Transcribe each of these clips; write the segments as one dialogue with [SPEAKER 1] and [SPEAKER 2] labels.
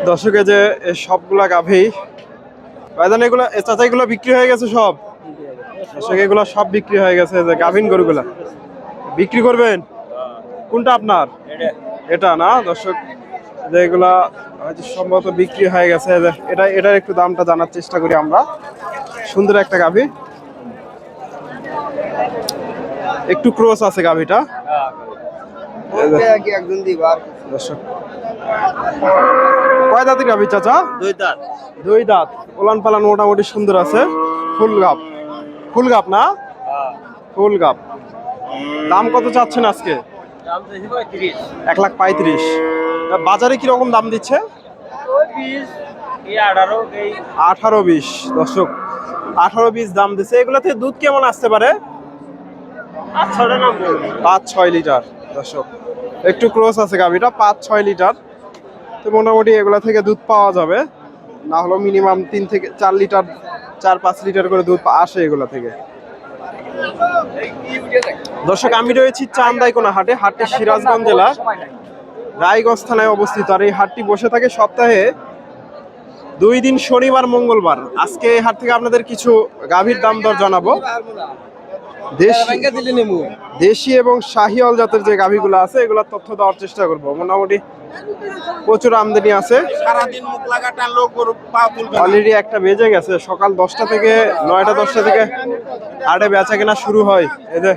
[SPEAKER 1] দর্শকে যে সবগুলা গাভী ভাইজান এগুলো চাচা এগুলো বিক্রি হয়ে গেছে সব। দর্শক এগুলো সব বিক্রি হয়ে গেছে, যে গাভীন গরুগুলা বিক্রি করবেন। কোনটা আপনার? এটা না দর্শক, যে এগুলা হয়তো সম্ভবত বিক্রি হয়ে গেছে। এটার একটু দামটা জানার চেষ্টা করি আমরা। সুন্দর একটা গাভী, একটু ক্রস আছে গাভীটা। দর্শক কয় দাঁতের গাভী চাচা? দুই দাঁত। ওলান পালান মোটামুটি সুন্দর আছে। ফুল গাব না? ফুল গাব। দাম কত চাচ্ছেন আজকে? 1,35,000। বাজারে কিরকম দাম দিচ্ছে? 18-20। দর্শক 18-20 দাম দিচ্ছে। এগুলো থেকে দুধ কেমন আসতে পারে? 5-6 লিটার। দর্শক একটু ক্রস আছে গাভীটা, 5-6 লিটার। তো মোটামুটি এগুলা থেকে দুধ পাওয়া যাবে, না হলেও মিনিমাম 3 থেকে 4 লিটার, 4-5 লিটার করে দুধ আসে এগুলা থেকে। দর্শক আমি রয়েছি চান্দাইকোনা হাটে। হাটটি সিরাজগঞ্জ জেলা রায়গঞ্জ থানায় অবস্থিত। আর এই হাটটি বসে থাকে সপ্তাহে 2 দিন, শনিবার মঙ্গলবার। আজকে এই হাট থেকে আপনাদের কিছু গাভীর দাম দর জানাবো। দেশি এবং শাহিওয়াল জাতের যে গাভীগুলো আছে এগুলোর তথ্য দেওয়ার চেষ্টা করব। মোটামুটি প্রচুর আমদানি আছে। অলরেডি একটা বেজে গেছে, সকাল 10টা থেকে 9টা-10টা থেকে হাটে বেচা কেনা শুরু হয়। এই যে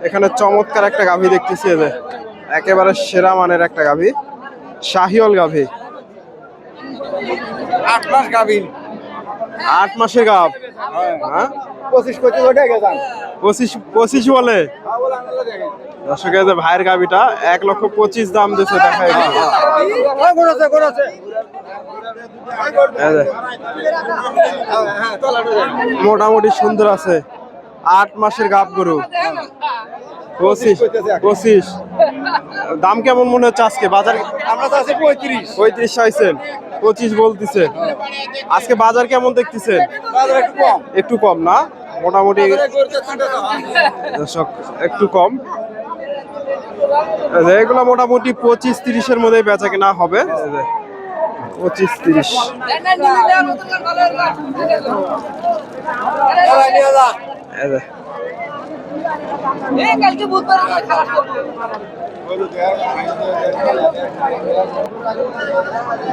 [SPEAKER 1] এখানে চমৎকার একটা গাভী দেখতেছি, এই যে একেবারে সেরা মানের একটা গাভী, শাহিওয়াল গাভী।
[SPEAKER 2] 8 মাস গাভীর,
[SPEAKER 1] 8 মাসের গাভ। হ্যাঁ 25 বলে। দর্শক এই যে ভাইয়ের গাভীটা 1,25,000 দাম দিচ্ছে। দেখা মোটামুটি সুন্দর আছে। 8 মাসের গাভ গরু। 25 দাম কেমন মনে হচ্ছে আজকে বাজার?
[SPEAKER 2] আমরা তো আছে
[SPEAKER 1] 35 চাইছেন, 25 বলতেছে। আজকে বাজার কেমন দেখতেছেন? একটু কম না? মোটামুটি দর্শক একটু কম। এগুলো মোটামুটি 25-30-এর মধ্যে বেচা কেনা হবে। 25-30।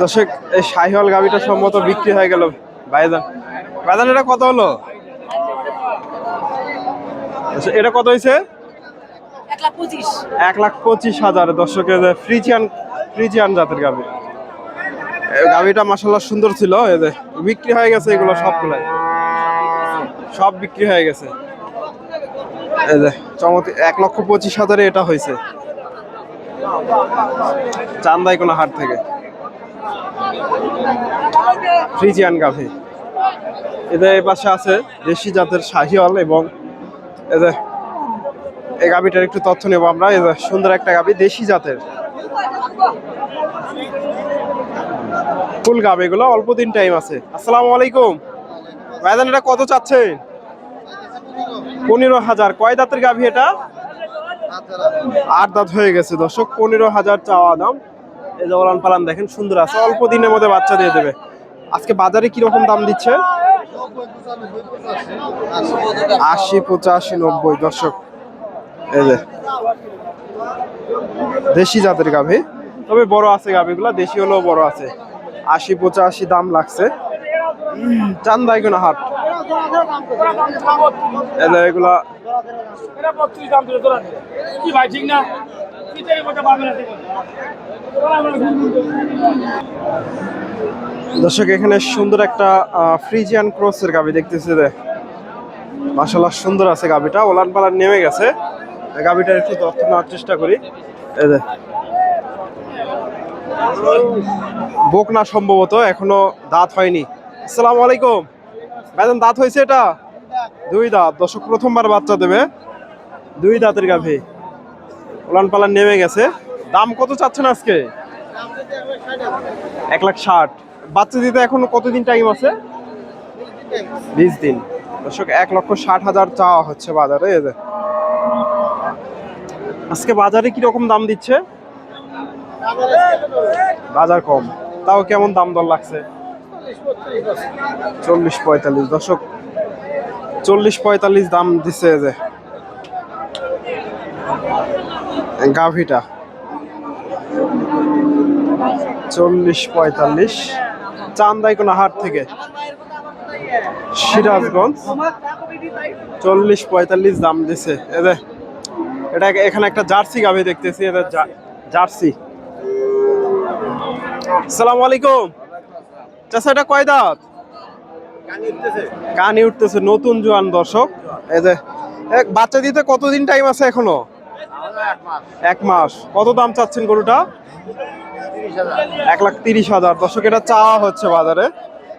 [SPEAKER 1] দর্শক এই শাহিওয়াল গাভীটা সম্ভবত বিক্রি হয়ে গেল। ভাইজান এটা কত হলো? এটা কত হয়েছে? 1,25,000। দর্শকের ফ্রিজিয়ান জাতের গাভী। গাভীটা মাশাআল্লাহ সুন্দর ছিল। এদের বিক্রি হয়ে গেছে, এগুলো সবগুলাই সব বিক্রি হয়ে গেছে। এই যে চমৎকার 1,25,000 এটা হয়েছে চান্দাইকোনা হাট থেকে। ফ্রিজিয়ান গাভী। এদের এই পাশে আছে দেশি জাতের শাহিওয়াল, এবং এদের এই গাভীটার একটু তথ্য নেব আমরা। এদের সুন্দর একটা গাভী, দেশি জাতের ফুল গাভী। এগুলো অল্প দিন টাইম আছে। আসসালামু আলাইকুম ভাইজান, এটা কত চাচ্ছেন? 15,000। কয় দাঁতের গাভী এটা? 8 দাঁত হয়ে গেছে। দর্শক 15,000 চাওয়া দাম। এই যে ওলান পালান দেখেন সুন্দর আছে, অল্প দিনের মধ্যে বাচ্চা দিয়ে দেবে। আজকে বাজারে কিরকম দাম দিচ্ছে? 80, 85, 90। দর্শক এই যে দেশি জাতের গাভী, তবে বড় আছে গাভীগুলা, দেশি হলেও বড় আছে। 80, 85 দাম লাগছে চান্দাইকোনা হাট। এগুলা দর্শক এখানে সুন্দর একটা ফ্রিজিয়ান ক্রসের গাভী দেখতেছে। মাশাআল্লাহ সুন্দর আছে গাভীটা। ওলান পালান নেমে গেছে। গাভীটার একটু তথ্য নেওয়ার চেষ্টা করি। এই যে বকনা সম্ভবত, এখনো দাঁত হয়নি। আসসালামু আলাইকুম ভাইজান, দাঁত হয়েছে এটা? 2 দাঁত। দর্শক প্রথমবার বাচ্চা দেবে। 2 দাঁতের গাভী, ওলান পালান নেমে গেছে। দাম কত চাচ্ছেন আজকে? 1,60,000। বাচ্চা দিতে এখন কতদিন টাইম আছে? 20 দিন। দর্শক 1,60,000 চাওয়া হচ্ছে বাজারে। আজকে বাজারে কিরকম দাম দিচ্ছে? বাজার কম, তাও কেমন দাম দর লাগছে? 40-45 দর্শক, 40-45 দাম দিচ্ছে যে গাভিটা। 40-45 চান্দাইকোনা হাট থেকে সিরাজগঞ্জ। 40-45 দাম দিছে। এটা এখানে একটা জার্সি গাভি দেখতেছি, এটা জার্সি। আসসালামু আলাইকুম চাচা, এটা কয় দাঁত? কানি উঠতেছে, নতুন জোয়ান দর্শক। এই যে বাচ্চা দিতে কতদিন টাইম আছে এখনো? 1 মাস। কত দাম চাচ্ছেন গরুটা? 1,30,000 দর্শক, এটা চাওয়া হচ্ছে বাজারে।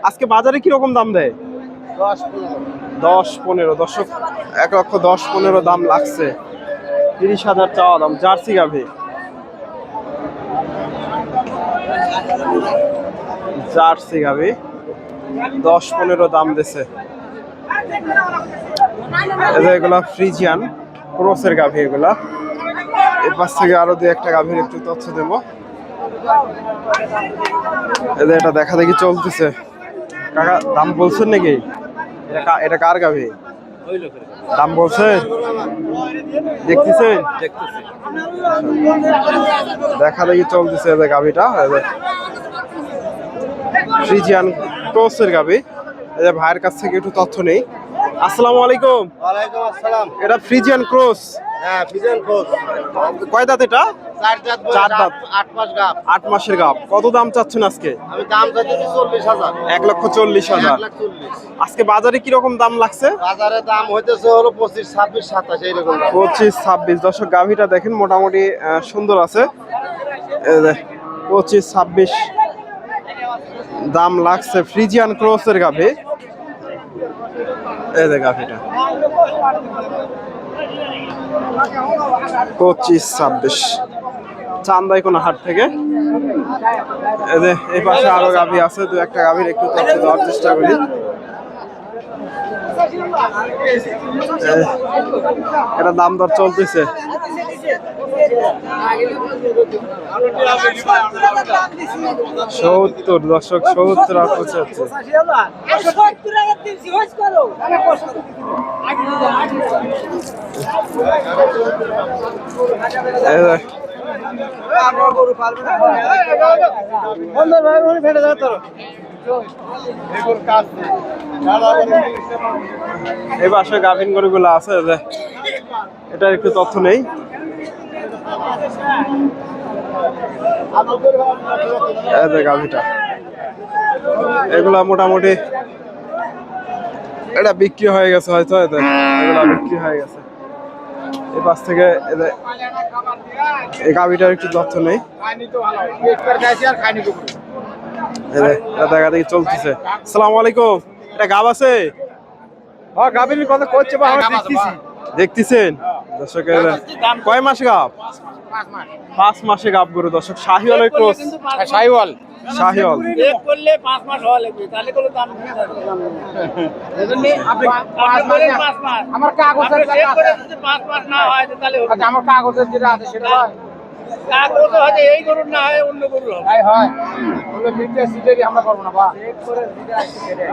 [SPEAKER 1] আজকে বাজারে কিরকম দাম দেয়? 10-15 দর্শক, 1,10,15 দাম লাগছে। 30,000 চাওয়া দাম। জার্সি গাভি, জার্সি গাভি 10-15 দাম দিছে। এগুলা ফ্রিজিয়ান ক্রসের গাভি এগুলা। এর পাশ থেকে আরো 2-1টা গাভির একটু তথ্য দেবো। এটা দেখা দেখি চলতেছে। কাকা দাম বলছেন নাকি? এটা কার গাভি? দাম বলছে, দেখতেছেন? দেখা দেখি চলতেছে গাভিটা। ফ্রিজিয়ান ক্রসের গাভি। ভাইয়ের কাছ থেকে একটু তথ্য নেই। আসসালামু আলাইকুম।
[SPEAKER 2] ওয়ালাইকুম আসসালাম।
[SPEAKER 1] এটা ফ্রিজিয়ান ক্রস?
[SPEAKER 2] হ্যাঁ, ফ্রিজিয়ান ক্রস।
[SPEAKER 1] কয় দাঁত এটা?
[SPEAKER 2] 4 দাঁত।
[SPEAKER 1] 4 দাঁত,
[SPEAKER 2] 8 মাস গাব।
[SPEAKER 1] 8 মাসের গাব। কত দাম চাচ্ছেন আজকে?
[SPEAKER 2] আমি দাম চাচ্ছি 40,000।
[SPEAKER 1] 1,40,000।
[SPEAKER 2] 1,40,000।
[SPEAKER 1] আজকে বাজারে কিরকম দাম লাগছে?
[SPEAKER 2] বাজারে দাম হইতেছে হলো 25, 26, 27 এইরকম দাম।
[SPEAKER 1] 25-26 দর্শক, গাভিটা দেখেন মোটামুটি সুন্দর আছে। 25-26 দাম লাগছে ফ্রিজিয়ান ক্রসের গাভি। এই যে গাভিটা 25-26 চান্দাইকোনা হাট থেকে। এই পাশে আরো গাভি আছে, 2-1টা গাভির একটু তথ্য দেওয়ার চেষ্টা করি। এটা দাম দর চলতেছে। 70 দর্শক, 70 আর 75। এই পাশে গাভিন গরুগুলো আছে, এটার একটু তথ্য নেই। গাভিটা এগুলা মোটামুটি এটা বিক্রি হয়ে গেছে হয়তো। এগুলা বিক্রি হয়ে গেছে। এই পাশ থেকে এই গাভিটার একটু তথ্য নেই। দেখা দেখি চলতেছে। আসসালামু আলাইকুম। এটা গাব আছে?
[SPEAKER 2] গাবির কথা করছে বা আমরা দেখতেছি।
[SPEAKER 1] দেখতেছেন দর্শক? কয় মাস গাব? 5 মাসে গাব গরু দর্শক। শাহিওয়াল ক্রস।
[SPEAKER 2] শাহিওয়াল।
[SPEAKER 1] শাহিওয়াল
[SPEAKER 2] এক করলে 5 মাস হওয়া লাগবে, তাহলে কোনো দাম নিয়ে যাবে। এজন্য আপনি 5 মাস আমার কাগজের টাকা আছে। 5 মাস না হয় তাহলে আমার কাগজের যেটা আছে সেটা হয়। কাগজ হয়তো এই গরুর না হয় অন্য গরুর হবে। তাই হয়। বলে মিটে সিটেরই আমরা করব না বা চেক করে দিতে আসছে সেটাই।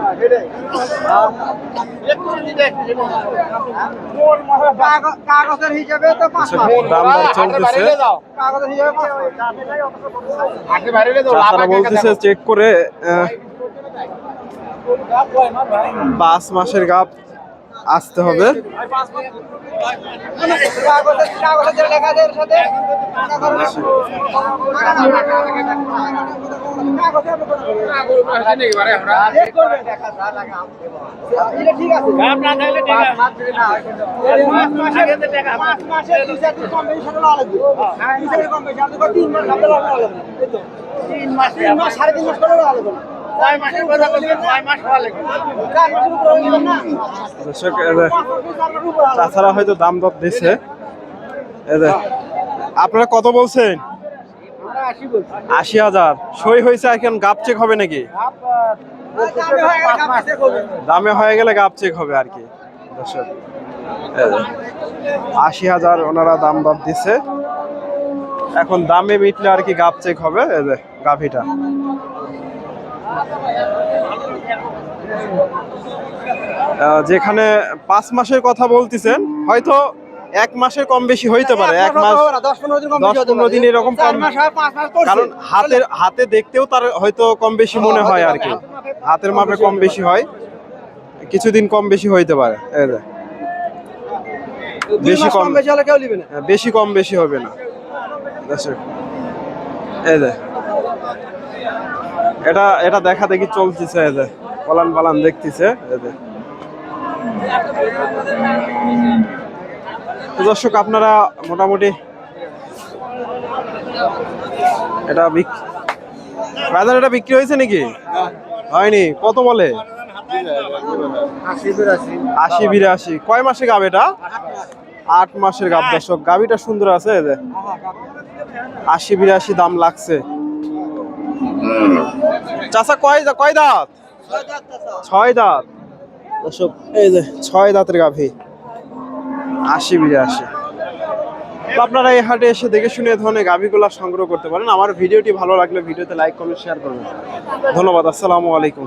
[SPEAKER 2] চেক করে দিতে আসছে কোন মাসে কাগজের হিসাবে তো 5 মাস
[SPEAKER 1] দাম দর চলতেছে।
[SPEAKER 2] কাগজের হিসাবে 5 মাস। আগে বাইরে দাও লাভ
[SPEAKER 1] বলতেছে চেক করে 5 মাসের গাব আসতে হবে। তাছাড়া হয়তো দাম দর দিছে। আপনারা কত বলছেন? 80,000 সই হয়েছে। এখন গাব চেক হবে নাকি? দামে হয়ে গেলে গাব চেক হবে আর কি দর্শক। 80,000 ওনারা দাম দর দিছে। এখন দামে মিটলে আর কি গাব চেক হবে। গাভীটা। যেখানে 5 মাসের কথা বলতেছেন, হয়তো 1 মাসের কম বেশি হইতে পারে, 1 মাস 10-15 দিন এরকম কম, কারণ হাতে দেখতেও তার হয়তো কম বেশি মনে হয় আর কি, হাতের মাপে কম বেশি হয়, কিছুদিন কম বেশি হইতে পারে। এই যে বেশি কম বেশি হলে কেউ নিবে না, বেশি কম বেশি হবে না। এই যে এটা দেখা দেখি চলতেছে, এই যে পলান পালান দেখতেছে। এই যে দর্শক, আপনারা মোটামুটি এটা এটা বিক্রি হয়েছে নাকি? হয়নি। কত বলে? 80-82। কয় মাসে গাব এটা? 8 মাসের গাব। দর্শক, গাবিটা সুন্দর আছে। 80-82 দাম লাগছে। চাচা কয় দাঁত? 6 দাঁত। দর্শক, এই যে 6 দাঁতের গাভী, 80-82। তো আপনারা এই হাটে এসে দেখে শুনে এই ধরনের গাভীগুলা সংগ্রহ করতে পারেন। আমার ভিডিওটি ভালো লাগলে ভিডিওতে লাইক কমেন্ট শেয়ার করবেন। ধন্যবাদ। আসসালামু আলাইকুম।